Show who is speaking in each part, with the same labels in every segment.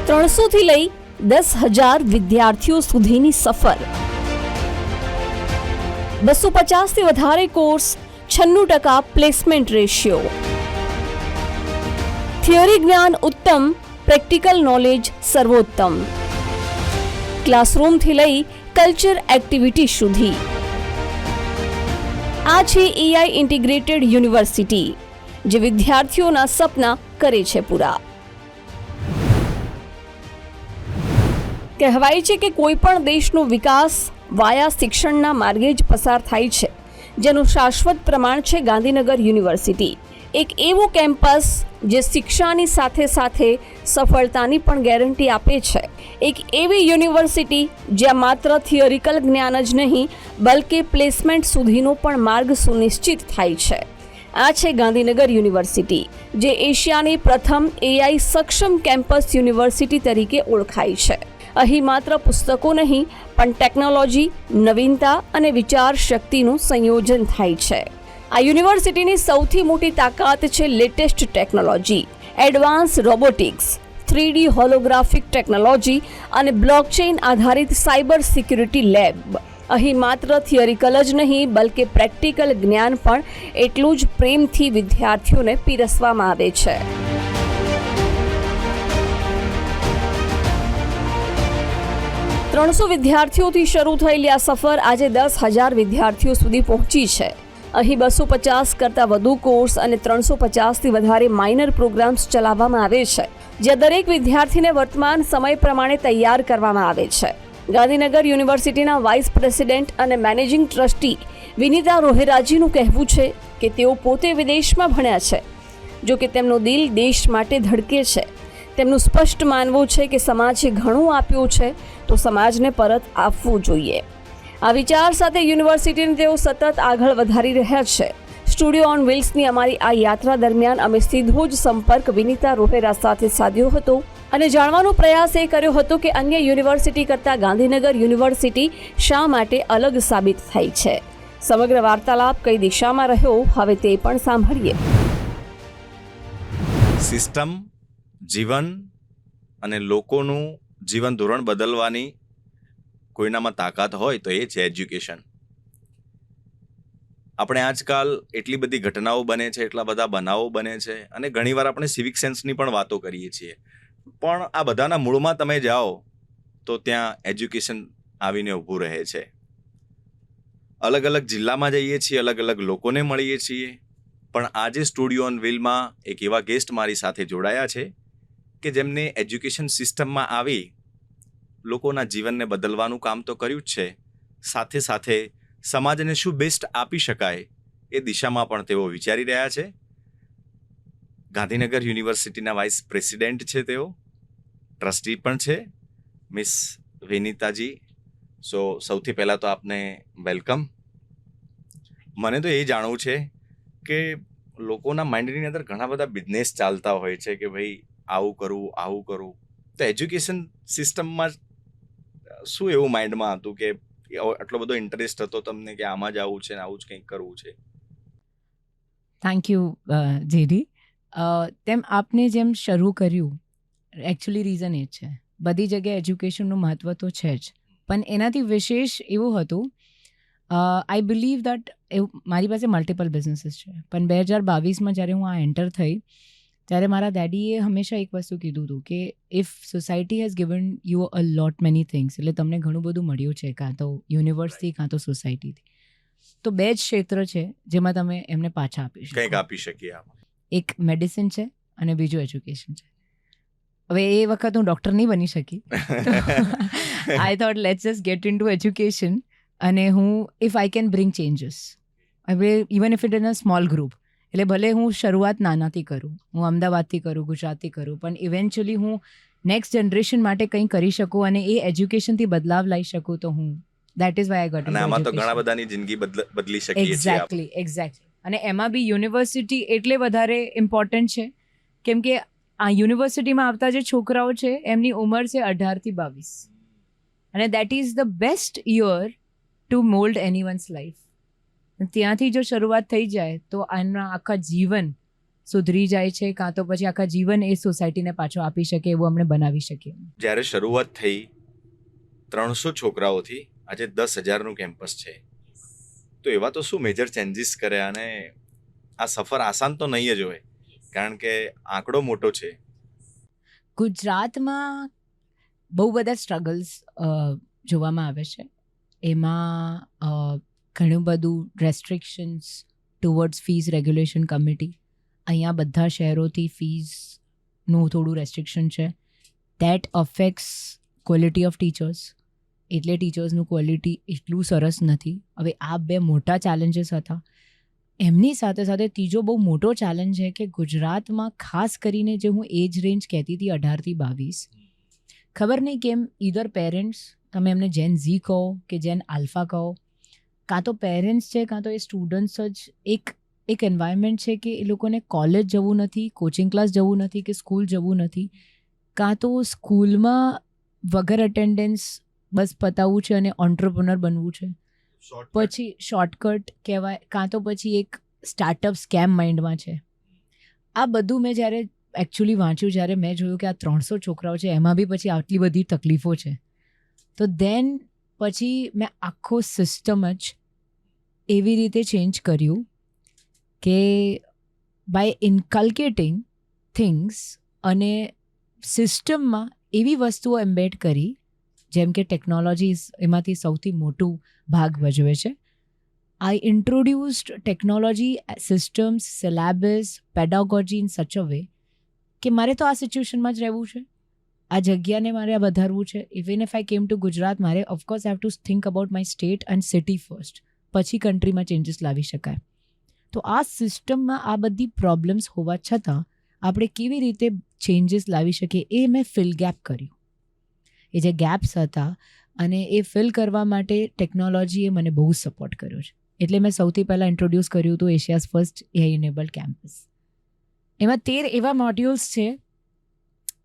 Speaker 1: 300થી લઈ 10,000 વિદ્યાર્થીઓ સુધીની સફર, 250થી વધારે કોર્સ, 96% પ્લેસમેન્ટ રેશિયો, થિયરી જ્ઞાન ઉત્તમ, પ્રેક્ટિકલ નોલેજ સર્વોત્તમ, ક્લાસરૂમથી લઈ કલ્ચર એક્ટિવિટી સુધી. આ છે એઆઈ ઇન્ટિગ્રેટેડ યુનિવર્સિટી, જે વિદ્યાર્થીઓના સપના કરે છે પૂરા. કહેવાય છે કે કોઈ પણ દેશનો વિકાસ વાયા શિક્ષણના માર્ગે જ પસાર થાય છે, જેનું શાશ્વત પ્રમાણ છે ગાંધીનગર યુનિવર્સિટી. એક એવું કેમ્પસ જે શિક્ષાની સાથે સાથે સફળતાની પણ ગેરંટી આપે છે. એક એવી યુનિવર્સિટી જ્યાં માત્ર થિયોરિકલ જ્ઞાન જ નહીં, બલકે પ્લેસમેન્ટ સુધીનો પણ માર્ગ સુનિશ્ચિત થાય છે. આ છે ગાંધીનગર યુનિવર્સિટી, જે એશિયાની પ્રથમ એઆઈ સક્ષમ કેમ્પસ યુનિવર્સિટી તરીકે ઓળખાય છે. અહીં માત્ર પુસ્તકો નહીં, પણ ટેકનોલોજી, નવીનતા અને વિચાર શક્તિનું સંયોજન થાય છે. આ યુનિવર્સિટીની સૌથી મોટી તાકાત છે latest technology, advance robotics, 3D holographic technology અને બ્લોકચેઇન આધારિત સાયબર સિક્યુરિટી લેબ. અહીં માત્ર થિયરિકલ જ નહીં, બલકે પ્રેક્ટિકલ જ્ઞાન પણ એટલું જ પ્રેમથી વિદ્યાર્થીઓને પીરસવામાં આવે છે. ત્રણસો વિદ્યાર્થીઓથી શરૂ થયેલી આ સફર આજે 10,000 વિદ્યાર્થીઓ સુધી પહોંચી છે. અહીં 250 કરતાં વધુ કોર્સ અને 350થી વધારે માઇનર પ્રોગ્રામ્સ ચલાવવામાં આવે છે, જ્યાં દરેક વિદ્યાર્થીને વર્તમાન સમય પ્રમાણે તૈયાર કરવામાં આવે છે. ગાંધીનગર યુનિવર્સિટીના વાઇસ પ્રેસિડેન્ટ અને મેનેજિંગ ટ્રસ્ટી વિનીતા રોહેરાજીનું કહેવું છે કે તેઓ પોતે વિદેશમાં ભણ્યા છે, જો કે તેમનું દિલ દેશ માટે ધડકે છે. તેમનું સ્પષ્ટ માનવું છે કે સમાજે ઘણું આપ્યું છે, તો સમાજને પરત આપવું જોઈએ. આ વિચાર સાથે યુનિવર્સિટીને તેઓ સતત આગળ વધારી રહ્યા છે. સ્ટુડિયો ઓન વ્હીલ્સની અમારી આ યાત્રા દરમિયાન અમે સીધો જ સંપર્ક વિનીતા રોહેરા સાથે સાધ્યો હતો અને જાણવાનો પ્રયાસ એ કર્યો હતો કે અન્ય યુનિવર્સિટી કરતાં ગાંધીનગર યુનિવર્સિટી શા માટે અલગ સાબિત થઈ છે. સમગ્ર વાર્તાલાપ કઈ દિશામાં રહ્યો, હવે તે પણ સાંભળીએ.
Speaker 2: સિસ્ટમ, જીવન અને લોકોનું જીવન ધોરણ બદલવાની કોઈનામાં તાકાત હોય તો એ છે એજ્યુકેશન. આપણે આજકાલ એટલી બધી ઘટનાઓ બને છે, એટલા બધા બનાવો બને છે, અને ઘણીવાર આપણે સિવિક સેન્સની પણ વાતો કરીએ છીએ, પણ આ બધાના મૂળમાં તમે જાઓ તો ત્યાં એજ્યુકેશન આવીને ઊભું રહે છે. અલગ અલગ જિલ્લામાં જઈએ છીએ, અલગ અલગ લોકોને મળીએ છીએ, પણ આજે સ્ટુડિયો ઓન વ્હીલમાં એક એવા ગેસ્ટ મારી સાથે જોડાયા છે કે જેમને એજ્યુકેશન સિસ્ટમમાં આવી લોકોના જીવનને બદલવાનું કામ તો કર્યું જ છે, સાથે સાથે સમાજને શું બેસ્ટ આપી શકાય એ દિશામાં પણ તેઓ વિચારી રહ્યા છે. ગાંધીનગર યુનિવર્સિટીના વાઇસ પ્રેસિડેન્ટ છે તેઓ, ટ્રસ્ટી પણ છે, મિસ વિનીતાજી. સો સૌથી પહેલાં તો આપને વેલકમ. મને તો એ જાણવું છે કે લોકોના માઇન્ડની અંદર ઘણા બધા બિઝનેસ ચાલતા હોય છે કે ભાઈ આવું કરવું, આવું કરવું, તો એજ્યુકેશન સિસ્ટમમાં શું એવું માઇન્ડમાં હતું કે આટલો બધો ઇન્ટરેસ્ટ હતો તમને કે આમાં જ આવું છે ને આવું જ કંઈક કરવું છે?
Speaker 3: Thank you JD. તેમ આપને જેમ શરૂ કર્યું, એકચ્યુઅલી રીઝન એ છે, બધી જગ્યાએ એજ્યુકેશનનું મહત્ત્વ તો છે જ, પણ એનાથી વિશેષ એવું હતું, આઈ બિલીવ દેટ મારી પાસે મલ્ટિપલ બિઝનેસીસ છે, પણ 2022માં જ્યારે હું આ એન્ટર થઈ ત્યારે મારા ડેડીએ હંમેશા એક વસ્તુ કીધું હતું કે if society has given you a lot many things, એટલે તમને ઘણું બધું મળ્યું છે, કાં તો યુનિવર્સિટી કાં તો સોસાયટીથી, તો 2 જ ક્ષેત્ર છે જેમાં તમે એમને પાછા આપી શકો.
Speaker 2: કંઈક આપી શકીએ.
Speaker 3: એક મેડિસિન છે અને બીજું એજ્યુકેશન છે. હવે એ વખત હું ડૉક્ટર નહીં બની શકી, I thought let's just get into education, અને હું if I can bring changes, હવે even if it in a small group, એટલે ભલે હું શરૂઆત નાનાથી કરું, હું અમદાવાદથી કરું, ગુજરાતથી કરું, પણ ઇવેન્ચ્યુઅલી હું નેક્સ્ટ જનરેશન માટે કંઈ કરી શકું અને એ એજ્યુકેશનથી બદલાવ લાવી શકું, તો હું that is why I got.
Speaker 2: અને આમાં તો ઘણા બધાની જિંદગી બદલી શકીએ છીએ.
Speaker 3: એક્ઝેક્ટલી. અને એમાં બી યુનિવર્સિટી એટલે વધારે ઇમ્પોર્ટન્ટ છે કેમ કે આ યુનિવર્સિટીમાં આવતા જે છોકરાઓ છે એમની ઉંમર છે 18 થી 22, અને that is the best year to mould anyone's life. ત્યાંથી જો શરૂઆત થઈ જાય તો આના આખા જીવન સુધરી જાય છે, કાં તો પછી આખા જીવન એ સોસાયટીને પાછો આપી શકે એવું અમને બનાવી શકીએ.
Speaker 2: જ્યારે શરૂઆત થઈ 300 છોકરાઓથી આજે 10,000નું કેમ્પસ છે, તો એવા તો શું મેજર ચેન્જીસ કર્યા, અને આ સફર આસાન તો નહીં જ હોય, કારણ કે આંકડો મોટો છે.
Speaker 3: ગુજરાતમાં બહુ બધા સ્ટ્રગલ્સ જોવામાં આવે છે. એમાં ઘણું બધું restrictions towards fees regulation committee. અહીંયા બધા શહેરોથી ફીસનું થોડું રેસ્ટ્રિક્શન છે. That affects quality of teachers. એટલે ટીચર્સનું ક્વોલિટી એટલું સરસ નથી. હવે આ બે મોટા ચેલેન્જીસ હતા. એમની સાથે સાથે ત્રીજો બહુ મોટો ચેલેન્જ છે કે ગુજરાતમાં ખાસ કરીને જે હું એજ રેન્જ કહેતી હતી 18 થી 22, ખબર નહીં કેમ ઈધર પેરેન્ટ્સ, તમે એમને જેન ઝી કહો કે જેન આલ્ફા કહો, કાં તો પેરેન્ટ્સ છે કાં તો એ સ્ટુડન્ટ્સ જ એક એન્વાયરમેન્ટ છે કે એ લોકોને કોલેજ જવું નથી, કોચિંગ ક્લાસ જવું નથી કે સ્કૂલ જવું નથી, કાં તો સ્કૂલમાં વગર અટેન્ડન્સ બસ પતાવવું છે અને ઓન્ટરપ્રનર બનવું છે, પછી શોર્ટકટ કહેવાય, કાં તો પછી એક સ્ટાર્ટઅપ સ્કેમ માઇન્ડમાં છે. આ બધું મેં જ્યારે એકચ્યુઅલી વાંચ્યું, જ્યારે મેં જોયું કે આ 300 છોકરાઓ છે એમાં બી પછી આટલી બધી તકલીફો છે, તો દેન પછી મેં આખો સિસ્ટમ જ એવી રીતે ચેન્જ કર્યું કે બાય ઇન્કલ્કેટિંગ થિંગ્સ અને સિસ્ટમમાં એવી વસ્તુઓ એમ્બેડ કરી, જેમ કે ટેકનોલોજી એમાંથી સૌથી મોટું ભાગ ભજવે છે. I introduced technology systems, syllabus, pedagogy in such a way કે મારે તો આ સિચ્યુએશનમાં જ રહેવું છે, આ જગ્યાને મારે આ વધારવું છે. Even if I came to Gujarat, મારે of course have to think about my state and city first, પછી કન્ટ્રીમાં ચેન્જીસ લાવી શકાય. તો આ સિસ્ટમમાં આ બધી પ્રોબ્લેમ્સ હોવા છતાં આપણે કેવી રીતે ચેન્જીસ લાવી શકીએ એ મેં ફિલ ગેપ કર્યું. એ જે ગેપ્સ હતા અને એ ફિલ કરવા માટે ટેકનોલોજીએ મને બહુ સપોર્ટ કર્યો છે. એટલે મેં સૌથી પહેલાં ઇન્ટ્રોડ્યુસ કર્યું હતું એશિયાઝ ફર્સ્ટ એઆઈ ઇનેબલ્ડ કેમ્પસ. એમાં 13 એવા મોડ્યુલ્સ છે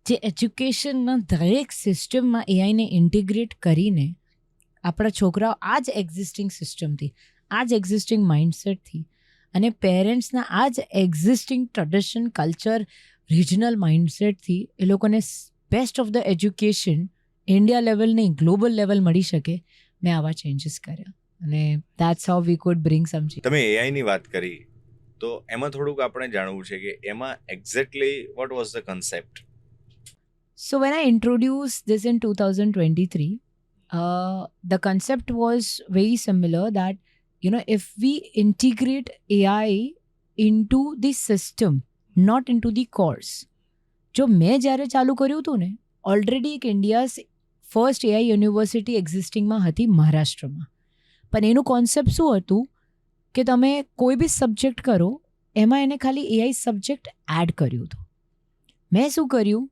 Speaker 3: જે એજ્યુકેશનના દરેક સિસ્ટમમાં એઆઈને ઇન્ટિગ્રેટ કરીને આપણા છોકરાઓ આ જ એક્ઝિસ્ટિંગ સિસ્ટમથી, આ જ એક્ઝિસ્ટિંગ માઇન્ડસેટથી અને પેરેન્ટ્સના આ જ એક્ઝિસ્ટિંગ ટ્રેડિશન, કલ્ચર, રિજનલ માઇન્ડસેટથી એ લોકોને best of the education India level નહીં ગ્લોબલ લેવલ મળી શકે. મેં આવા ચેન્જીસ કર્યા અને that's how we could bring some change.
Speaker 2: તમે એઆઈની વાત કરી તો એમાં થોડુંક આપણે જાણવું છે કે એમાં exactly what was the concept?
Speaker 3: So when I introduced this in 2023, the concept was very similar that, you know, if we integrate AI into the system, not into the course. જો મેં જ્યારે ચાલુ કર્યું હતું ને, ઓલરેડી એક India's first AI university એક્ઝિસ્ટિંગમાં હતી મહારાષ્ટ્રમાં. પણ એનું કોન્સેપ્ટ શું હતું કે તમે કોઈ બી સબ્જેક્ટ કરો એમાં એને ખાલી એઆઈ સબ્જેક્ટ એડ કર્યું હતું. મેં શું કર્યું,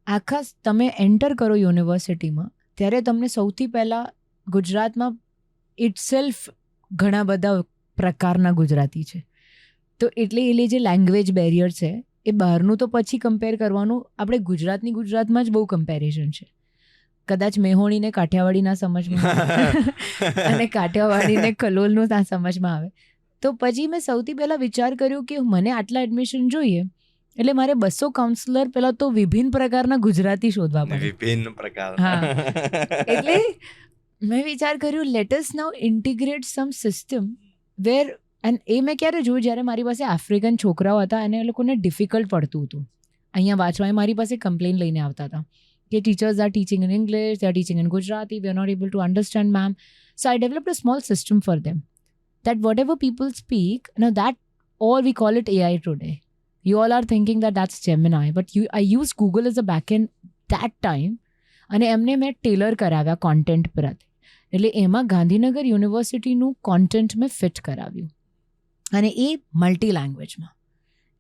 Speaker 3: આખા તમે એન્ટર કરો યુનિવર્સિટીમાં ત્યારે તમને સૌથી પહેલાં ગુજરાતમાં ઇટસેલ્ફ ઘણા બધા પ્રકારના ગુજરાતી છે, તો એટલે એ જે લેંગ્વેજ બેરિયર છે એ બહારનું તો પછી કમ્પેર કરવાનું, આપણે ગુજરાતમાં જ બહુ કમ્પેરિઝન છે. કદાચ મેહોણીને કાઠિયાવાડી ના સમજમાં આવે અને કાઠિયાવાડીને કલોલનું ના સમજમાં આવે, તો પછી મેં સૌથી પહેલાં વિચાર કર્યો કે મને આટલા એડમિશન જોઈએ એટલે મારે 200 કાઉન્સલર પહેલાં તો વિભિન્ન પ્રકારના ગુજરાતી શોધવા પડે.
Speaker 2: વિભિન્ન પ્રકાર.
Speaker 3: હા, એટલે મેં વિચાર કર્યું let us now integrate some system where, and એ મેં ક્યારે જોયું જ્યારે મારી પાસે આફ્રિકન છોકરાઓ હતા અને એ લોકોને ડિફિકલ્ટ પડતું હતું અહીંયા વાંચવા. એ મારી પાસે કમ્પ્લેન લઈને આવતા હતા કે teachers are teaching in English, they are teaching in Gujarati, we are not able to understand ma'am. So I developed a small system for them that whatever people speak, now that all we call it AI today. You all are thinking that that's Gemini, but I used Google as a backend that time. અને એમને મેં Taylor કરાવ્યા content પ્રત્યે. એટલે એમાં Gandhinagar યુનિવર્સિટીનું content મેં fit કરાવ્યું અને એ મલ્ટી લેંગ્વેજમાં.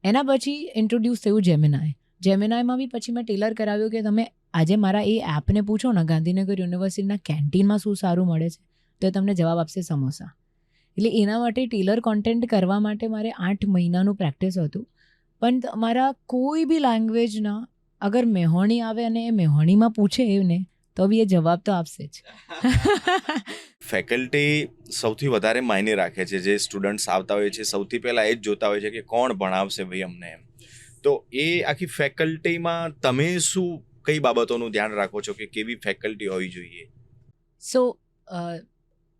Speaker 3: એના પછી ઇન્ટ્રોડ્યુસ થયું જેમિનાઈ. જેમિનાઈમાં બી પછી મેં ટેલર કરાવ્યું કે તમે આજે મારા એ એપને પૂછો ને ગાંધીનગર યુનિવર્સિટીના કેન્ટીનમાં શું સારું મળે છે તો એ તમને જવાબ આપશે સમોસા. એટલે એના માટે ટેલર કોન્ટેન્ટ કરવા માટે મારે 8 મહિનાનું પ્રેક્ટિસ હતું. પણ તમારા કોઈ બી લેંગ્વેજના અગર મેહોણી આવે અને એ મેહોણીમાં પૂછે એને તો બી એ જવાબ તો આપશે જ.
Speaker 2: ફેકલ્ટી સૌથી વધારે માયને રાખે છે. જે સ્ટુડન્ટ્સ આવતા હોય છે સૌથી પહેલાં એ જ જોતા હોય છે કે કોણ ભણાવશે ભાઈ અમને એમ. તો એ આખી ફેકલ્ટીમાં તમે શું કઈ બાબતોનું ધ્યાન રાખો છો કે કેવી ફેકલ્ટી હોવી જોઈએ?
Speaker 3: સો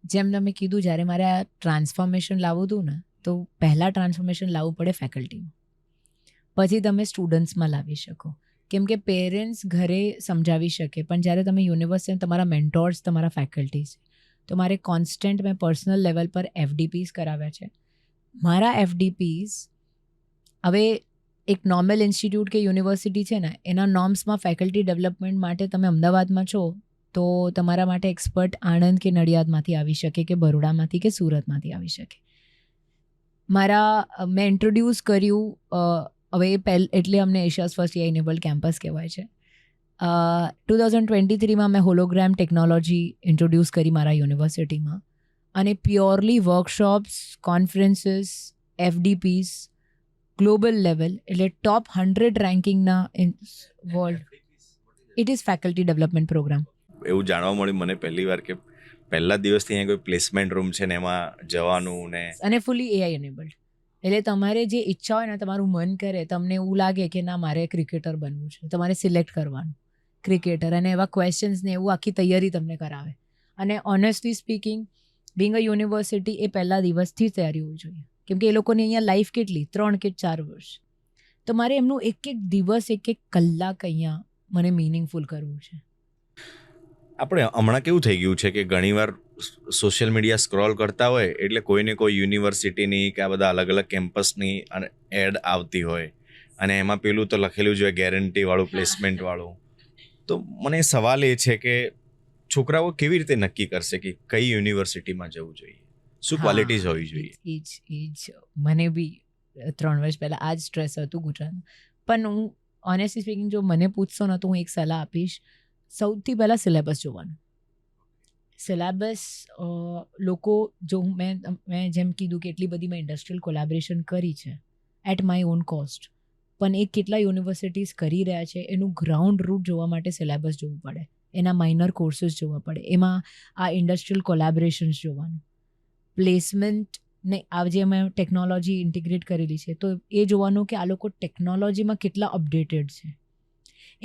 Speaker 3: જેમ તમે કીધું, જ્યારે મારે આ ટ્રાન્સફોર્મેશન લાવવું હતું ને, તો પહેલાં ટ્રાન્સફોર્મેશન લાવવું પડે ફેકલ્ટીમાં, પછી તમે સ્ટુડન્ટ્સમાં લાવી શકો. કેમ કે પેરેન્ટ્સ ઘરે સમજાવી શકે, પણ જ્યારે તમે યુનિવર્સિટી તમારા મેન્ટોર્સ તમારા ફેકલ્ટીઝ, તો મારે કોન્સ્ટન્ટ મેં પર્સનલ લેવલ પર FDPs કરાવ્યા છે. મારા FDPs હવે એક નોર્મલ ઇન્સ્ટિટ્યૂટ કે યુનિવર્સિટી છે ને, એના નોર્મ્સમાં ફેકલ્ટી ડેવલપમેન્ટ માટે તમે અમદાવાદમાં છો તો તમારા માટે એક્સપર્ટ આણંદ કે નડિયાદમાંથી આવી શકે, કે બરોડામાંથી કે સુરતમાંથી આવી શકે. મેં ઇન્ટ્રોડ્યુસ કર્યું, હવે એટલે અમને એશિયાઝ ફર્સ્ટ AI ઇનેબલ્ડ કેમ્પસ કહેવાય છે. 2023માં મેં હોલોગ્રામ ટેકનોલોજી ઇન્ટ્રોડ્યુસ કરી મારા યુનિવર્સિટીમાં, અને purely workshops, conferences, FDPs global level, એટલે ટોપ 100 રેન્કિંગના in world. It is faculty development programme.
Speaker 2: એવું જાણવા મળ્યું મને પહેલી વાર કે પહેલા દિવસથી અહીંયા કોઈ પ્લેસમેન્ટ રૂમ છે ને એમાં જવાનું ને,
Speaker 3: અને ફૂલી AI ઇનેબલ્ડ. એટલે તમારે જે ઈચ્છા હોય ને, તમારું મન કરે, તમને એવું લાગે કે ના મારે ક્રિકેટર બનવું છે, તમારે સિલેક્ટ કરવાનું ક્રિકેટર, અને એવા ક્વેશ્ચન્સ ને એવું આખી તૈયારી તમને કરાવે. અને honestly speaking, being a university, એ પહેલા દિવસથી જ તૈયારી હોવી જોઈએ. કેમ કે એ લોકોની અહીંયા લાઈફ કેટલી 3 કે 4 વર્ષ, તો મારે એમનું એક દિવસ, એક કલાક અહીંયા મને મિનિંગફુલ કરવું છે.
Speaker 2: આપણે હમણાં કેવું થઈ ગયું છે કે ઘણીવાર સોશિયલ મીડિયા સ્ક્રોલ કરતા હોય એટલે કોઈને કોઈ યુનિવર્સિટીની કે આ બધા અલગ અલગ કેમ્પસની એડ આવતી હોય, અને એમાં પેલું તો લખેલું જ હોય ગેરંટીવાળું, પ્લેસમેન્ટવાળું. તો મને સવાલ એ છે કે છોકરાઓ કેવી રીતે નક્કી કરશે કે કઈ યુનિવર્સિટીમાં જવું જોઈએ, શું ક્વોલિટીઝ હોવી જોઈએ?
Speaker 3: એ જ મને બી 3 વર્ષ પહેલાં આ જ સ્ટ્રેસ હતું ગુજરાતમાં. પણ હું ઓનેસ્ટલી સ્પીકિંગ, જો મને પૂછશો ને તો હું એક સલાહ આપીશ. સૌથી પહેલાં સિલેબસ જોવાનું. સિલેબસ લોકો જો મેં જેમ કીધું કે એટલી બધી મેં ઇન્ડસ્ટ્રીયલ કોલેબોરેશન કરી છે એટ માય ઓન કોસ્ટ, પણ એ કેટલા યુનિવર્સિટીઝ કરી રહ્યા છે એનું ગ્રાઉન્ડ રૂટ જોવા માટે સિલેબસ જોવું પડે, એના માઇનર કોર્સીસ જોવા પડે, એમાં આ ઇન્ડસ્ટ્રીયલ કોલેબોરેશન્સ જોવાનું, પ્લેસમેન્ટને આ જે મેં ટેકનોલોજી ઇન્ટિગ્રેટ કરેલી છે તો એ જોવાનું કે આ લોકો ટેકનોલોજીમાં કેટલા અપડેટેડ છે,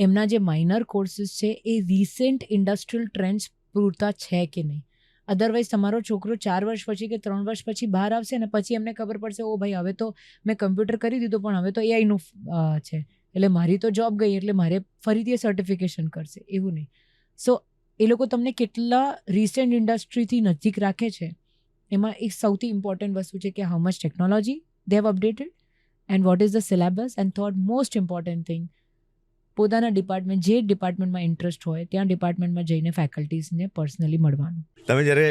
Speaker 3: એમના જે માઇનર કોર્સીસ છે એ રિસેન્ટ ઇન્ડસ્ટ્રીયલ ટ્રેન્ડ્સ પૂરતા છે કે નહીં. અદરવાઇઝ તમારો છોકરો 4 વર્ષ પછી કે 3 વર્ષ પછી બહાર આવશે ને પછી એમને ખબર પડશે, ઓ ભાઈ હવે તો મેં કમ્પ્યુટર કરી દીધું પણ હવે તો AIનું છે, એટલે મારી તો જોબ ગઈ, એટલે મારે ફરીથી એ સર્ટિફિકેશન કરશે, એવું નહીં. સો એ લોકો તમને કેટલા રિસેન્ટ ઇન્ડસ્ટ્રીથી નજીક રાખે છે, એમાં એક સૌથી ઇમ્પોર્ટન્ટ વસ્તુ છે કે how much technology they have updated and what is the syllabus, and third most important thing, પોતાના ડિપાર્ટમેન્ટ, જે ડિપાર્ટમેન્ટમાં ઇન્ટરેસ્ટ હોય ત્યાં ડિપાર્ટમેન્ટમાં જઈને ફેકલ્ટીઝને પર્સનલી મળવાનું.
Speaker 2: તમે જ્યારે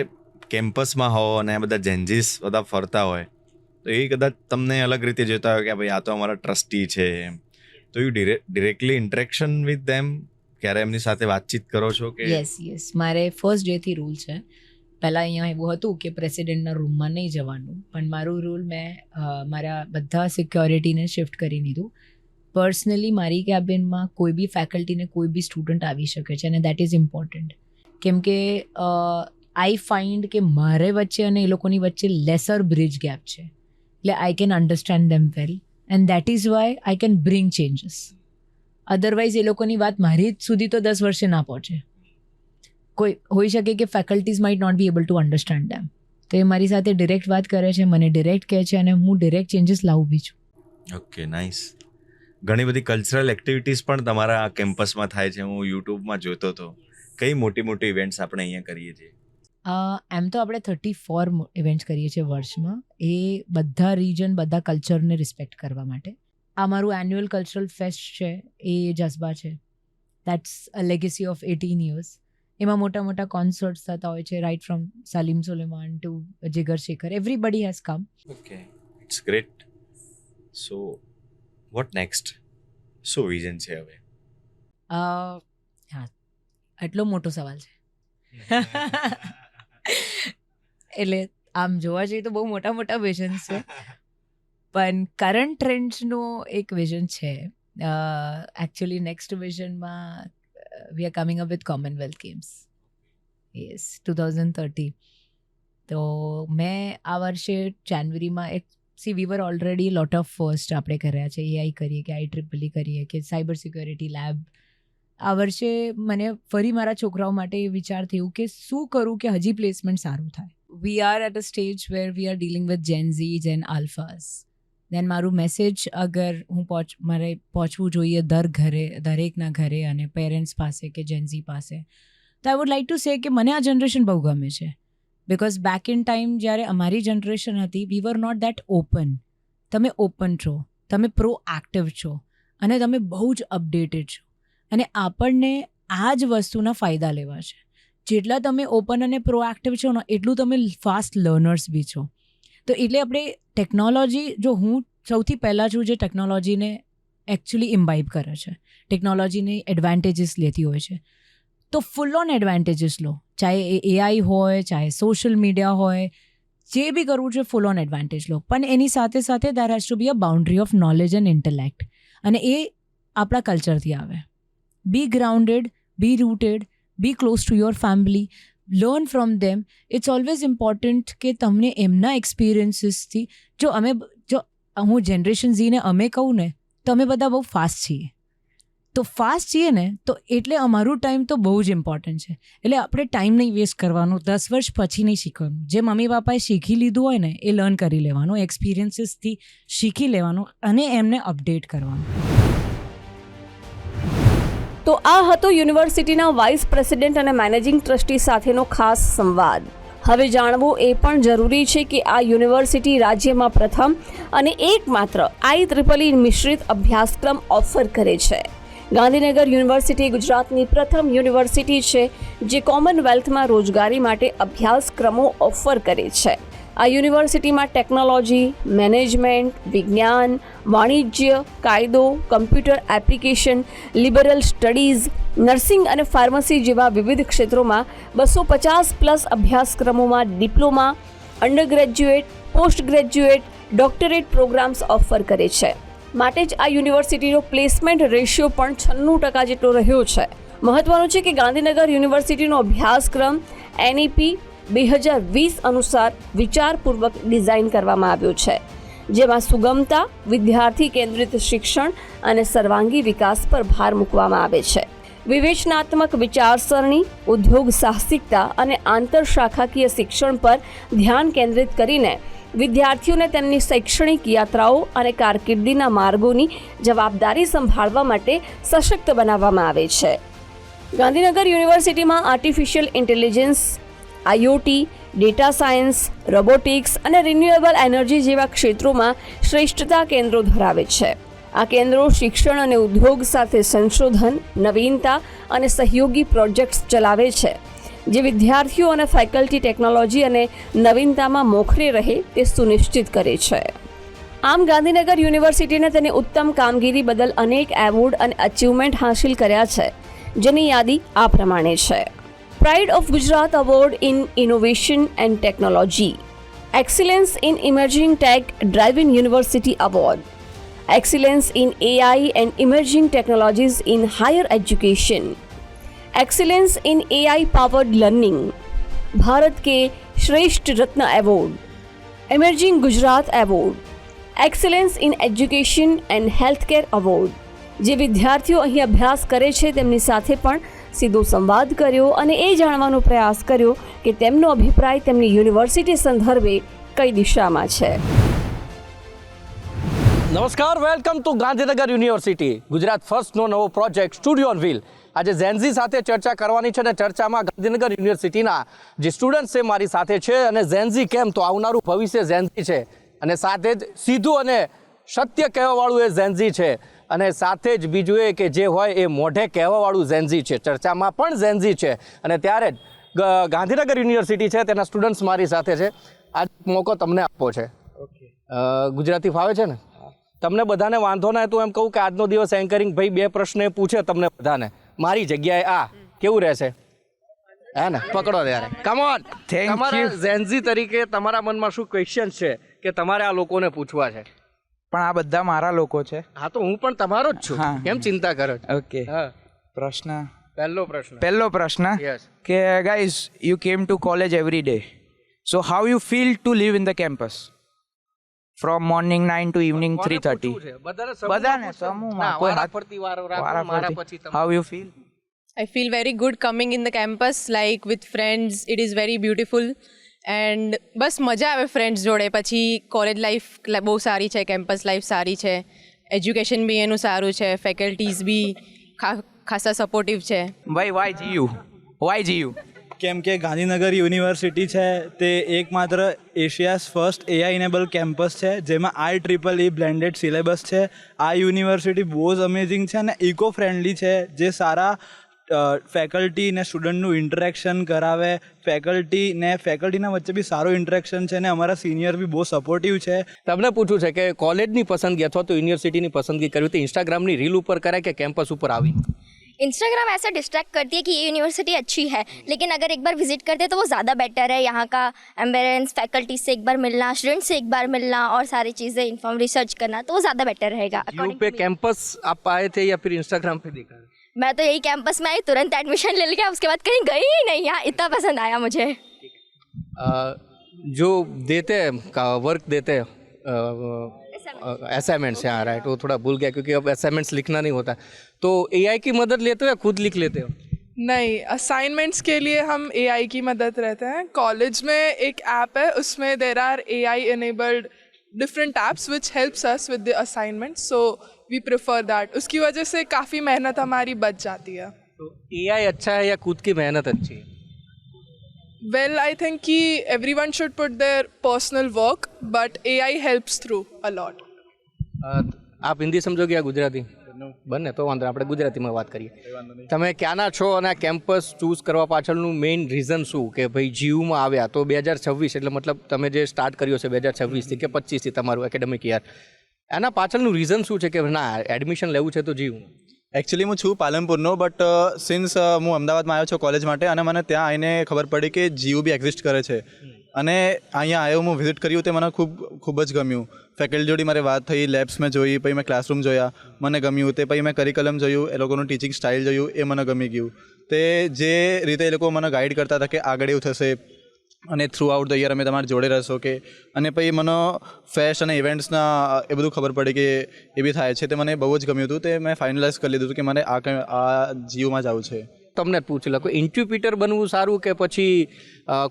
Speaker 2: કેમ્પસમાં હો અને આ બધા જેન્જીસ બધા ફરતા હોય તો એ કદાચ તમને અલગ રીતે જોતા હોય કે ભાઈ આ તો અમારા ટ્રસ્ટી છે, તો you directly interaction with them, ક્યારે એમની સાથે વાતચીત કરો છો કે?
Speaker 3: યસ, મારે ફર્સ્ટ ડેથી રૂલ છે. પહેલાં અહીંયા એવું હતું કે પ્રેસિડેન્ટના રૂમમાં નહીં જવાનું, પણ મારું રૂલ મેં મારા બધા સિક્યોરિટીને શિફ્ટ કરી દીધું. પર્સનલી મારી કેબિનમાં કોઈ બી ફેકલ્ટીને કોઈ બી સ્ટુડન્ટ આવી શકે છે, અને દેટ ઇઝ ઇમ્પોર્ટન્ટ. કેમ કે આઈ ફાઇન્ડ કે મારે વચ્ચે અને એ લોકોની વચ્ચે લેસર બ્રિજ ગેપ છે, એટલે I can understand them well, and that is why I can bring changes. Otherwise એ લોકોની વાત મારી સુધી તો 10 વર્ષે ના પહોંચે. કોઈ હોઈ શકે કે faculties might not be able to understand them, તો એ મારી સાથે ડિરેક્ટ વાત કરે છે, મને ડિરેક્ટ કહે છે, અને હું ડિરેક્ટ ચેન્જીસ લાવું બી છું.
Speaker 2: Okay, nice. ઘણી બધી કલ્ચરલ એક્ટિવિટીઝ પણ તમારા કેમ્પસમાં થાય છે, હું યુટ્યુબમાં જોતો હતો. કઈ મોટી મોટી ઇવેન્ટ્સ આપણે અહીંયા કરીએ છીએ?
Speaker 3: એમ તો આપણે 34 ઇવેન્ટ્સ કરીએ છીએ વર્ષમાં, એ બધા રિજન, બધા કલ્ચરને રિસ્પેક્ટ કરવા માટે. આ મારું એન્યુઅલ કલ્ચરલ ફેસ્ટ છે, એ જઝ્બા છે, that's a legacy of 18 years. એમાં મોટા મોટા કોન્સર્ટ્સ થતા હોય છે, right from Salim Sulaiman to Jigar Shekhar, everybody has come.
Speaker 2: Okay, it's great. So what next? શું વિઝન છે હવે?
Speaker 3: હા, આટલો મોટો સવાલ છે. એટલે આમ જોવા જઈએ તો બહુ મોટા મોટા વિઝન્સ છે, પણ કરંટ ટ્રેન્ડ્સનો એક વિઝન છે. એકચ્યુઅલી નેક્સ્ટ વિઝનમાં we are coming up with Commonwealth Games. Yes, 2030. તો મેં આ વર્ષે જાન્યુઆરીમાં એક સી we were already lot of first આપણે કર્યા છે, AI કરીએ કે IEEE કરીએ કે સાયબર સિક્યોરિટી લેબ. આ વર્ષે મને ફરી મારા છોકરાઓ માટે એ વિચાર થયું કે શું કરું કે હજી પ્લેસમેન્ટ સારું થાય. We are at a stage where we are dealing with Gen Z, Gen Alphas. Then મારું મેસેજ અગર મારે પહોંચવું જોઈએ દરેકના ઘરે અને પેરેન્ટ્સ પાસે કે જેન ઝી પાસે, તો I would like to say કે મને આ જનરેશન બહુ ગમે છે. બિકોઝ બેક ઇન ટાઈમ જ્યારે અમારી જનરેશન હતી, વી વર નોટ દેટ ઓપન. તમે ઓપન છો, તમે પ્રોએક્ટિવ છો અને તમે બહુ જ અપડેટેડ છો. અને આપણને આ જ વસ્તુના ફાયદા લેવા છે. જેટલા તમે ઓપન અને પ્રોએક્ટિવ છો ને, એટલું તમે ફાસ્ટ લર્નર્સ બી છો. તો એટલે આપણે ટેકનોલોજી, જો હું સૌથી પહેલાં છું જે ટેકનોલોજીને એકચ્યુઅલી ઇમ્બાઇબ કરે છે, ટેકનોલોજીની એડવાન્ટેજીસ લેતી હોય છે, તો ફૂલ ઓન એડવાન્ટેજીસ લો. ચાહે એ AI હોય, ચાહે સોશિયલ મીડિયા હોય, જે બી કરવું છે ફૂલ ઓન એડવાન્ટેજ લો. પણ એની સાથે સાથે there has to be a boundary of knowledge and intellect. અને એ આપણા કલ્ચરથી આવે. Be grounded, be rooted, be close to your family, learn from them. It's always important કે તમને એમના એક્સપિરિયન્સીસથી, જો હું જનરેશન ઝીને અમે કહું ને, તો અમે બધા બહુ ફાસ્ટ છીએ. તો ફાસ્ટ છીએ ને, તો એટલે અમારું ટાઈમ તો બહુ જ ઇમ્પોર્ટન્ટ છે. એટલે આપણે ટાઈમ નહીં વેસ્ટ કરવાનો, 10 વર્ષ પછી નહીં શીખવાનું. જે મમ્મી પપ્પાએ શીખી લીધું હોય ને, એ લર્ન કરી લેવાનું, એક્સપિરિયન્સીસથી શીખી લેવાનું અને એમને અપડેટ કરવાનું.
Speaker 1: તો આ હતો યુનિવર્સિટીના વાઇસ પ્રેસિડેન્ટ અને મેનેજિંગ ટ્રસ્ટી સાથેનો ખાસ સંવાદ. હવે જાણવું એ પણ જરૂરી છે કે આ યુનિવર્સિટી રાજ્યમાં પ્રથમ અને એકમાત્ર IEEE મિશ્રિત અભ્યાસક્રમ ઓફર કરે છે. ગાંધીનગર યુનિવર્સિટી ગુજરાતની પ્રથમ યુનિવર્સિટી છે જે કોમનવેલ્થમાં રોજગારી માટે અભ્યાસક્રમો ઓફર કરે છે. આ યુનિવર્સિટીમાં ટેકનોલોજી, મેનેજમેન્ટ, વિજ્ઞાન, વાણિજ્ય, કાયદો, computer application, liberal studies, nursing અને ફાર્મસી જેવા વિવિધ ક્ષેત્રોમાં 250+ અભ્યાસક્રમોમાં diploma, undergraduate, postgraduate, doctorate programmes offer કરે છે. માટે જ આ યુનિવર્સિટીનો પ્લેસમેન્ટ રેશિયો પણ 96% જેટલો રહ્યો છે. મહત્વનું છે કે ગાંધીનગર યુનિવર્સિટીનો અભ્યાસક્રમ NEP 2020 અનુસાર વિચારપૂર્વક ડિઝાઇન કરવામાં આવ્યો છે, જેમાં સુગમતા, વિદ્યાર્થી કેન્દ્રિત શિક્ષણ અને સર્વાંગી વિકાસ પર ભાર મૂકવામાં આવે છે. વિવેચનાત્મક વિચારસરણી, ઉદ્યોગ સાહસિકતા અને આંતરશાખાકીય શિક્ષણ પર ધ્યાન કેન્દ્રિત કરીને વિદ્યાર્થીઓને તેમની શૈક્ષણિક યાત્રાઓ અને કારકિર્દીના માર્ગોની જવાબદારી સંભાળવા માટે સશક્ત બનાવવામાં આવે છે. ગાંધીનગર યુનિવર્સિટીમાં artificial intelligence, IoT, data science, robotics અને રિન્યુએબલ એનર્જી જેવા ક્ષેત્રોમાં શ્રેષ્ઠતા કેન્દ્રો ધરાવે છે. આ કેન્દ્રો શિક્ષણ અને ઉદ્યોગ સાથે સંશોધન, નવીનતા અને સહયોગી પ્રોજેક્ટ્સ ચલાવે છે, જે વિદ્યાર્થીઓ અને ફેકલ્ટી ટેકનોલોજી અને નવીનતામાં મોખરે રહે તે સુનિશ્ચિત કરે છે. આમ ગાંધીનગર યુનિવર્સિટીને તેની ઉત્તમ કામગીરી બદલ અનેક એવોર્ડ અને અચીવમેન્ટ હાંસિલ કર્યા છે, જેની યાદી આ પ્રમાણે છે. Pride of Gujarat award in innovation and technology, excellence in emerging tech driving university award, excellence in AI and emerging technologies in higher education, excellence in AI powered learning, Bharat के श्रेष्ठ रत्न award, emerging Gujarat award, excellence in education and health care award. જે વિદ્યાર્થીઓ અહીં અભ્યાસ કરે છે તેમની સાથે પણ સીધો સંવાદ કર્યો અને એ જાણવાનો પ્રયાસ કર્યો કે તેમનો અભિપ્રાય તેમની યુનિવર્સિટી સંદર્ભે કઈ દિશામાં છે.
Speaker 4: નમસ્કાર, welcome to Gandhinagar university. Gujarat ફર્સ્ટનો નવો પ્રોજેક્ટ સ્ટુડિયો ઓન વ્હીલ. આજે ઝેનઝી સાથે ચર્ચા કરવાની છે અને ચર્ચામાં ગાંધીનગર યુનિવર્સિટીના જે સ્ટુડન્ટ્સ છે મારી સાથે છે. અને ઝેનઝી કેમ, તો આવનારું ભવિષ્ય ઝેનઝી છે અને સાથે જ સીધું અને સત્ય કહેવાવાળું એ ઝેનઝી છે અને સાથે જ બીજું એ કે જે હોય એ મોઢે કહેવાવાળું ઝેનઝી છે. ચર્ચામાં પણ ઝેનઝી છે અને ત્યારે જ ગાંધીનગર યુનિવર્સિટી છે તેના સ્ટુડન્ટ્સ મારી સાથે છે. આ મોકો તમને આપવો છે. ગુજરાતી ફાવે છે ને? તમને બધાને વાંધો ના તો એમ કહું કે આજનો દિવસ એન્કરિંગ ભાઈ 2 પ્રશ્ન પૂછે તમને બધાને, મારી જગ્યાએ આ કેવું રહેશે? હે ને, પકડો ત્યારે. Come on. તમારા ઝેનઝી તરીકે તમારા મનમાં શું ક્વેશ્ચન છે કે તમારે આ લોકોને પૂછવા છે?
Speaker 5: પણ આ બધા મારા લોકો છે.
Speaker 4: હા, તો હું પણ તમારો જ છું. કેમ ચિંતા કરો છો?
Speaker 5: ઓકે. પ્રશ્ન,
Speaker 4: પહેલો પ્રશ્ન
Speaker 5: કે guys, you came to college every day, so how you feel to live in the campus? From morning 9 to evening
Speaker 4: કોને
Speaker 5: 3:30.
Speaker 4: પૂછવું છે? બધાને
Speaker 5: બધાને
Speaker 4: પૂછવું છે?
Speaker 5: સમૂહમાં,
Speaker 4: ના,
Speaker 5: કોઈ
Speaker 4: વારાફરતી વારો રાખો, મારા પછી તમે.
Speaker 5: How you feel?
Speaker 6: I feel very good coming in the campus, like with friends. It is very beautiful. And બસ મજા આવે ફ્રેન્ડ્સ જોડે. પછી કોલેજ લાઈફ બહુ સારી છે, કેમ્પસ લાઈફ સારી છે, એજ્યુકેશન બી એનું સારું છે, ફેકલ્ટીઝ બી ખાસા સપોર્ટિવ છે.
Speaker 5: ભાઈ વાય જીયુ
Speaker 7: કેમ કે ગાંધીનગર યુનિવર્સિટી છે તે એકમાત્ર એશિયાઝ ફર્સ્ટ એઆઈ ઇનેબલ કેમ્પસ છે જેમાં IEEE બ્લેન્ડેડ સિલેબસ છે. આ યુનિવર્સિટી બહુ જ અમેઝિંગ છે અને ઇકો ફ્રેન્ડલી છે, જે સારા ફેકલ્ટી ને સ્ટુડન્ટનું ઇન્ટરેક્શન કરાવે. ફેકલ્ટીના વચ્ચે બી સારું ઇન્ટરેક્શન છે અને અમારા સિનિયર બી બહુ સપોર્ટિવ છે.
Speaker 4: તમને પૂછવું છે કે કોલેજની પસંદગી અથવા તો યુનિવર્સિટીની પસંદગી કરવી તો इंस्टाग्राम રીલ ઉપર કરાય કે કેમ્પસ ઉપર આવી?
Speaker 8: इंस्टाग्राम ऐसा डिस्ट्रैक्ट करती है कि ये यूनिवर्सिटी अच्छी है, लेकिन अगर एक बार विजिट करते हैं तो वो ज़्यादा बेटर है. यहाँ का एम्बियंस, फैकल्टी से एक बार मिलना, स्टूडेंट से एक बार मिलना और सारी चीज़ें इन्फॉर्म रिसर्च करना, तो वो ज़्यादा बेटर रहेगा.
Speaker 4: यू पे कैंपस आप आए थे या फिर इंस्टाग्राम पे देखा?
Speaker 8: मैं तो यही कैंपस में आई, तुरंत एडमिशन ले लिया, उसके बाद कहीं गई ही नहीं. यहाँ इतना पसंद आया मुझे.
Speaker 4: जो देते हैं का वर्क देते हैं असाइनमेंट्स, यहाँ राइट, वो थोड़ा भूल गया क्योंकि अब असाइनमेंट्स लिखना नहीं होता. तो एआई की मदद लेते हो या खुद लिख लेते हो?
Speaker 9: नहीं, असाइनमेंट्स के लिए हम एआई की मदद रहते हैं. कॉलेज में एक ऐप है, उसमें there are AI enabled different apps which helps us with the assignments, so we prefer that. उसकी वजह से काफ़ी मेहनत हमारी बच जाती है.
Speaker 4: तो एआई अच्छा है या खुद की मेहनत अच्छी है?
Speaker 9: Well, I think कि everyone should put their personal work, but AI helps through a lot.
Speaker 4: આપ હિન્દી સમજો કે ગુજરાતી? બંને તો વાંધો, આપણે ગુજરાતીમાં વાત કરીએ. તમે ક્યાંના છો અને આ કેમ્પસ ચૂઝ કરવા પાછળનું મેઇન રીઝન શું? કે ભાઈ જીયુમાં આવ્યા તો 2026 એટલે મતલબ તમે જે સ્ટાર્ટ કર્યો છે 2026થી કે 25થી તમારું એકેડેમિક યર, એના પાછળનું રીઝન શું છે કે ના એડમિશન લેવું છે તો જીયુમાં?
Speaker 7: એકચ્યુઅલી હું છું પાલનપુરનો, બટ સિન્સ હું અમદાવાદમાં આવ્યો છું કોલેજ માટે અને મને ત્યાં આવીને ખબર પડી કે જીયુ બી એક્ઝિસ્ટ કરે છે અને અહીંયા આવ્યો, હું વિઝિટ કર્યું, તે મને ખૂબ જ ગમ્યું. ફેકલ્ટી જોડે મારી વાત થઈ, લેબ્સ મેં જોઈ, પછી મેં ક્લાસરૂમ જોયા, મને ગમ્યું. તે પછી મેં કરિક્યુલમ જોયું, એ લોકોનું ટીચિંગ સ્ટાઇલ જોયું, એ મને ગમી ગયું. તે જે રીતે એ લોકો મને ગાઈડ કરતા હતા કે આગળ એવું થશે અને થ્રુ આઉટ ધ યર અમે તમારી જોડે રહેશો કે, અને પછી મને ફેસ્ટ અને ઇવેન્ટ્સના એ બધું ખબર પડી કે એ બી થાય છે. તે મને બહુ જ ગમ્યું હતું. તે મેં ફાઇનલાઇઝ કરી લીધું હતું કે મને આ જીયુમાં જવું છે.
Speaker 4: તમને જ પૂછી લો, ઇન્ટરપ્રિટર બનવું સારું કે પછી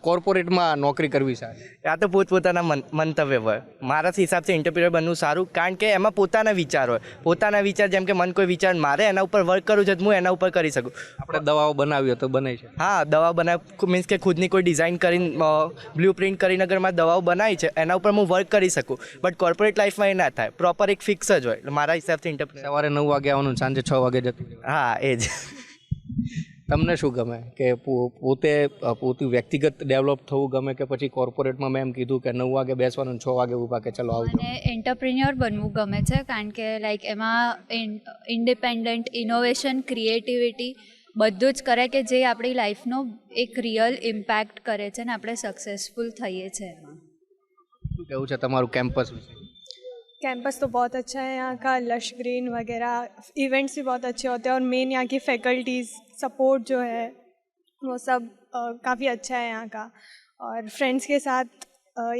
Speaker 4: કોર્પોરેટમાં નોકરી કરવી સારી?
Speaker 10: આ તો પોતપોતાના મંતવ્ય હોય. મારા હિસાબથી ઇન્ટરપ્રિટર બનવું સારું, કારણ કે એમાં પોતાના વિચાર હોય. પોતાના વિચાર, જેમ કે મને કોઈ વિચાર મારે એના ઉપર વર્ક કરવું છે, હું એના ઉપર કરી શકું.
Speaker 4: આપણે દવાઓ બનાવી તો બને છે?
Speaker 10: હા, દવા બનાવ મીન્સ કે ખુદની કોઈ ડિઝાઇન કરીને બ્લુ પ્રિન્ટ કરીને અગર મારે દવાઓ બનાવી છે એના ઉપર હું વર્ક કરી શકું. બટ કોર્પોરેટ લાઈફમાં એ ના થાય, પ્રોપર એક ફિક્સ જ હોય. એટલે મારા હિસાબથી ઇન્ટરપ્રિટર
Speaker 4: સવારે 9 વાગે આવવાનું, સાંજે 6 વાગે જતું.
Speaker 10: હા, એ જ.
Speaker 4: તમને શું ગમે કે પોતે વ્યક્તિગત ડેવલપ થવું ગમે કે પછી કોર્પોરેટમાં મેં એમ કીધું કે 9 વાગે બેસવાનું, 6 વાગે ઊભા કે ચલો આવજો?
Speaker 11: મને એન્ટરપ્રિન્યોર બનવું ગમે છે, કારણ કે લાઈક એમાં ઇન્ડિપેન્ડન્ટ, ઇનોવેશન, ક્રિએટિવિટી બધું જ કરે કે જે આપણી લાઈફનો એક રિયલ ઇમ્પેક્ટ કરે છે ને આપણે સક્સેસફુલ થઈએ છીએ એમાં.
Speaker 4: શું કહેવું છે તમારું કેમ્પસ વિશે?
Speaker 12: कैंपस तो बहुत अच्छा है, यहाँ का लश ग्रीन वगैरह, इवेंट्स भी बहुत अच्छे होते हैं और मेन यहाँ की फैकल्टीज़ सपोर्ट जो है वो सब काफ़ी अच्छा है यहाँ का. और फ्रेंड्स के साथ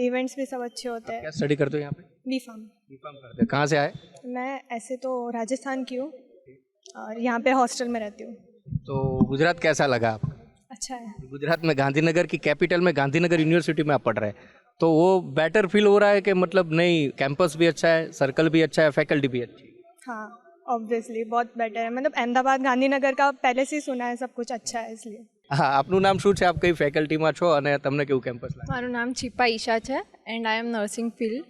Speaker 12: इवेंट्स भी सब अच्छे होते हैं.
Speaker 4: क्या स्टडी करते हो यहाँ पे?
Speaker 12: बीफार्म.
Speaker 4: बीफार्म करते हैं. कहाँ से आए?
Speaker 12: मैं ऐसे तो राजस्थान की हूँ और यहाँ पे हॉस्टल में रहती हूँ.
Speaker 4: तो गुजरात कैसा लगा आपको?
Speaker 12: अच्छा है.
Speaker 4: गुजरात में गांधीनगर की कैपिटल में गांधीनगर यूनिवर्सिटी में आप पढ़ रहे हैं, तो वो बेटर फील हो रहा है कि मतलब नहीं कैंपस भी अच्छा है, सर्कल भी अच्छा है, फैकल्टी भी अच्छी है?
Speaker 12: हाँ, ऑब्वियसली बहुत बेटर है. मतलब अहमदाबाद गांधीनगर का पहले से ही सुना है, सब कुछ अच्छा है इसलिए.
Speaker 4: હા, આપનું નામ શું છે? આપ કઈ ફેકલ્ટીમાં છો અને તમને કેવું કેમ્પસ લાગે?
Speaker 6: મારું નામ છીપા ઈશા છે and I am nursing field.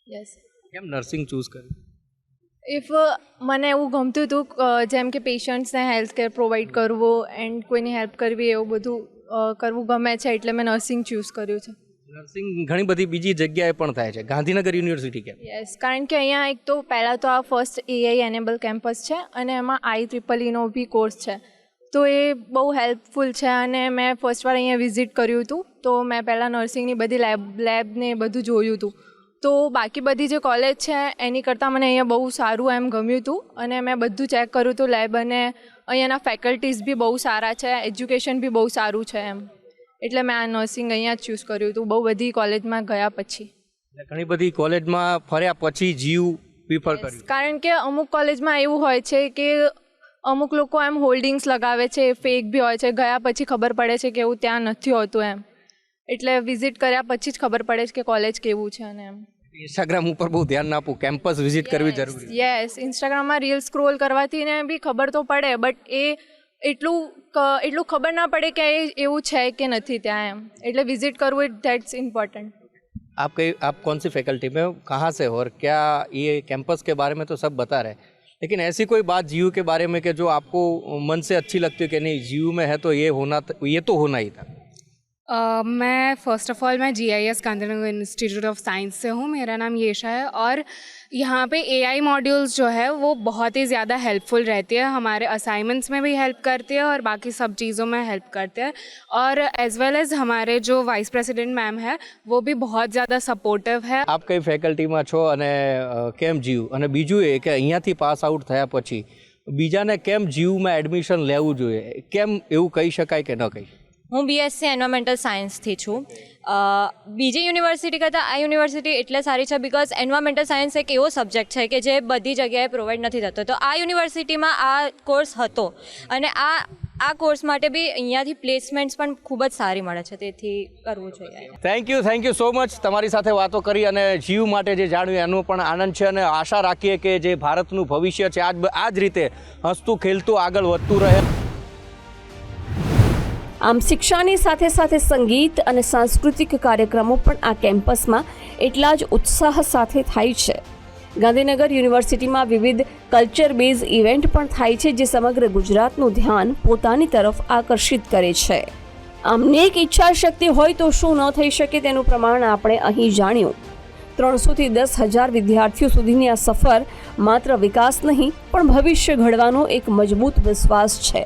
Speaker 6: Yes.
Speaker 4: કેમ નર્સિંગ ચૂઝ કર્યું?
Speaker 6: ઇફ મને એવું ગમતું હતું જેમ કે પેશન્ટ્સને હેલ્થ કેર પ્રોવાઈડ કરવું એન્ડ કોઈની હેલ્પ કરવી, એવું બધું કરવું ગમે છે, એટલે મેં નર્સિંગ ચૂઝ કર્યું છે.
Speaker 4: નર્સિંગ ઘણી બધી બીજી જગ્યાએ પણ થાય છે, ગાંધીનગર યુનિવર્સિટી કેમ?
Speaker 6: યસ, કારણ કે અહીંયા એક તો પહેલાં તો આ ફર્સ્ટ એઆઈ એનેબલ કેમ્પસ છે અને એમાં IEEEનો બી કોર્સ છે, તો એ બહુ હેલ્પફુલ છે. અને મેં ફર્સ્ટ વાર અહીંયા વિઝિટ કર્યું હતું, તો મેં પહેલાં નર્સિંગની બધી લેબને બધું જોયું હતું. તો બાકી બધી જે કોલેજ છે એની કરતાં મને અહીંયા બહુ સારું એમ ગમ્યું હતું અને મેં બધું ચેક કર્યું હતું લેબ, અને અહીંયાના ફેકલ્ટીઝ બી બહુ સારા છે, એજ્યુકેશન બી બહુ સારું છે એમ, એટલે મેં આ નર્સિંગ અહીંયા જ ચૂઝ કર્યું હતું બહુ બધી કોલેજમાં ગયા પછી.
Speaker 4: ઘણી બધી કોલેજમાં ફર્યા પછી જીયુ પ્રિફર કર્યું.
Speaker 6: કારણ કે અમુક કોલેજમાં એવું હોય છે કે અમુક લોકો એમ હોલ્ડિંગ્સ લગાવે છે, ફેક બી હોય છે, ગયા પછી ખબર પડે છે કે એવું ત્યાં નથી હોતું એમ, એટલે વિઝિટ કર્યા પછી જ ખબર પડે છે કે કોલેજ કેવું છે અને એમ.
Speaker 4: ઇન્સ્ટાગ્રામ ઉપર બહુ ધ્યાન આપવું, કેમ્પસ વિઝિટ કરવી જરૂરી.
Speaker 6: યસ, ઇન્સ્ટાગ્રામમાં રીલ સ્ક્રોલ કરવાથી ને બી ખબર તો પડે, બટ એ એટલું ખબર ના પડે કે એવું છે કે નથી ત્યાં એમ, એટલે વિઝિટ કરવું ઇટ ધેટ્સ ઇમ્पोर्टेंट.
Speaker 4: आप कौन सी फैकल्टी में हो, कहाँ से हो और क्या ये कैंपस के बारे में तो सब बता रहे, लेकिन ऐसी कोई बात जीयू के बारे में कि जो आपको मन से अच्छी लगती है कि नहीं जीयू में है तो ये तो होना ही था?
Speaker 13: मैं फ़र्स्ट ऑफ़ ऑल मैं GIS Gandhinagar institute of science से हूँ. मेरा नाम येशा है और यहाँ पे AI मॉड्यूल्स जो है वो बहुत ही ज़्यादा हेल्पफुल रहती है. हमारे असाइनमेंट्स में भी हेल्प करती है और बाकी सब चीज़ों में हेल्प करते हैं. और एज़ वेल एज़ हमारे जो वाइस प्रेसिडेंट मैम है वो भी बहुत ज़्यादा सपोर्टिव है.
Speaker 4: આપ કઈ ફેકલ્ટીમાં છો અને કેમ જીયુ, અને બીજું એ કે અહીંયાથી પાસ આઉટ થયા પછી બીજાને કેમ જીયુમાં એડમિશન લેવું જોઈએ, કેમ એવું કહી શકાય કે ન કહી?
Speaker 14: હું BSc એન્વાયરમેન્ટલ સાયન્સથી છું. બીજી યુનિવર્સિટી કરતાં આ યુનિવર્સિટી એટલે સારી છે બિકોઝ એન્વાયરમેન્ટલ સાયન્સ એક એવો સબ્જેક્ટ છે કે જે બધી જગ્યાએ પ્રોવાઈડ નથી થતો. તો આ યુનિવર્સિટીમાં આ કોર્સ હતો અને આ કોર્સ માટે બી અહીંયાથી પ્લેસમેન્ટ્સ પણ ખૂબ જ સારી મળે છે, તેથી કરવું જોઈએ.
Speaker 4: Thank you so much. તમારી સાથે વાતો કરી અને જીયુ માટે જે જાણ્યું એનો પણ આનંદ છે અને આશા રાખીએ કે જે ભારતનું ભવિષ્ય છે આ જ રીતે હસતું ખેલતું આગળ વધતું રહે.
Speaker 1: આમ શિક્ષાની સાથે સાથે સંગીત અને સાંસ્કૃતિક કાર્યક્રમો પણ આ કેમ્પસમાં એટલા જ ઉત્સાહ સાથે થાય છે. ગાંધીનગર યુનિવર્સિટીમાં વિવિધ કલ્ચર બેઝ ઇવેન્ટ પણ થાય છે જે સમગ્ર ગુજરાતનું ધ્યાન પોતાની તરફ આકર્ષિત કરે છે. આમ નેક ઈચ્છા શક્તિ હોય તો શું ન થઈ શકે તેનું પ્રમાણ આપણે અહીં જાણ્યું. 300થી 10,000 વિદ્યાર્થીઓ સુધીની આ સફર માત્ર વિકાસ નહીં પણ ભવિષ્ય ઘડવાનો એક મજબૂત વિશ્વાસ છે.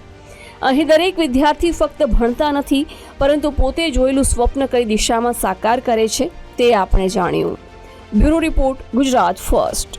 Speaker 1: અહીં દરેક વિદ્યાર્થી ફક્ત ભણતા નથી પરંતુ પોતે જોયેલું સ્વપ્ન કઈ દિશામાં સાકાર કરે છે તે આપણે જાણ્યું. Bureau report, Gujarat first.